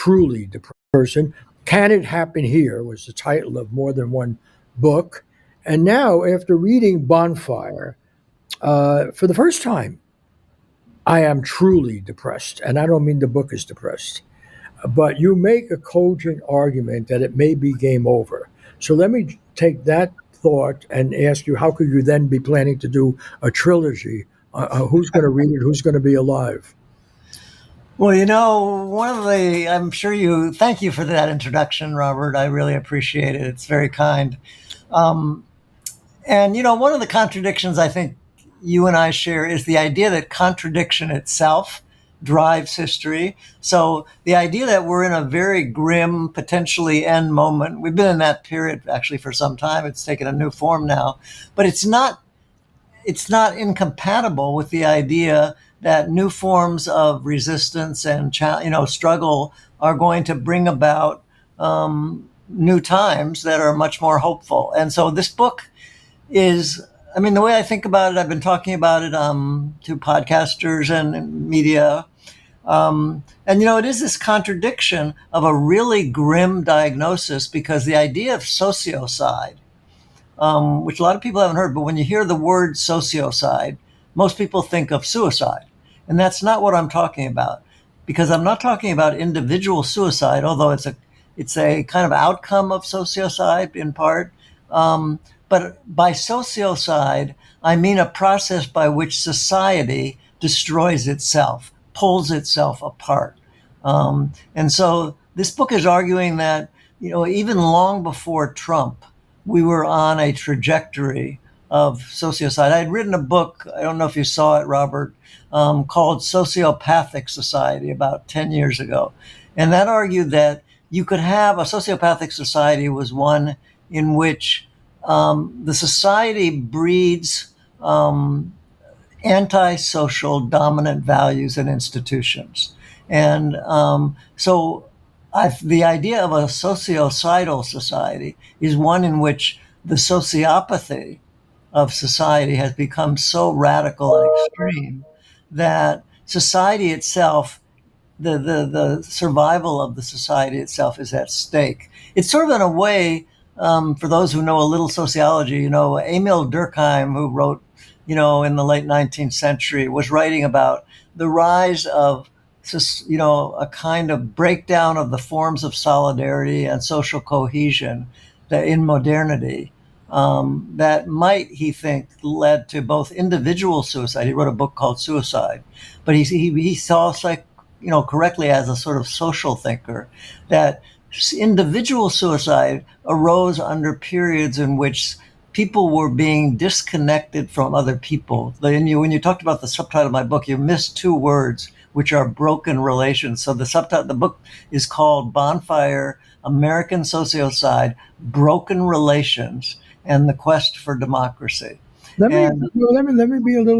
truly depressed person. Can It Happen Here was the title of more than one book. And now, after reading Bonfire, for the first time, I am truly depressed. And I don't mean the book is depressed, but you make a cogent argument that it may be game over. So let me take that thought and ask you, how could you then be planning to do a trilogy? Who's going to read it? Who's going to be alive? Well, thank you for that introduction, Robert. I really appreciate it. It's very kind. Um, and, one of the contradictions I think you and I share is the idea that contradiction itself drives history. So the idea that we're in a very grim, potentially end moment, we've been in that period actually for some time. It's taken a new form now, but it's not incompatible with the idea that new forms of resistance and struggle are going to bring about new times that are much more hopeful. And so this book is, I mean, the way I think about it, I've been talking about it to podcasters and media. And it is this contradiction of a really grim diagnosis, because the idea of sociocide, which a lot of people haven't heard, but when you hear the word sociocide, most people think of suicide. And that's not what I'm talking about, because I'm not talking about individual suicide, although it's a kind of outcome of sociocide in part. But by sociocide, I mean a process by which society destroys itself, pulls itself apart. And so this book is arguing that, even long before Trump, we were on a trajectory of sociocide. I had written a book, I don't know if you saw it, Robert, called Sociopathic Society about 10 years ago. And that argued that you could have a sociopathic society was one in which the society breeds antisocial dominant values and institutions. And the idea of a sociocidal society is one in which the sociopathy of society has become so radical and extreme that society itself, the survival of the society itself, is at stake. It's sort of, in a way, for those who know a little sociology, Emil Durkheim, who wrote, in the late 19th century, was writing about the rise of, a kind of breakdown of the forms of solidarity and social cohesion that in modernity, that might, he think, led to both individual suicide. He wrote a book called Suicide, but he saw, correctly, as a sort of social thinker, that individual suicide arose under periods in which people were being disconnected from other people. When you talked about the subtitle of my book, you missed two words, which are broken relations. So the book is called Bonfire: American Sociocide, Broken Relations, and the Quest for Democracy. Let me be a little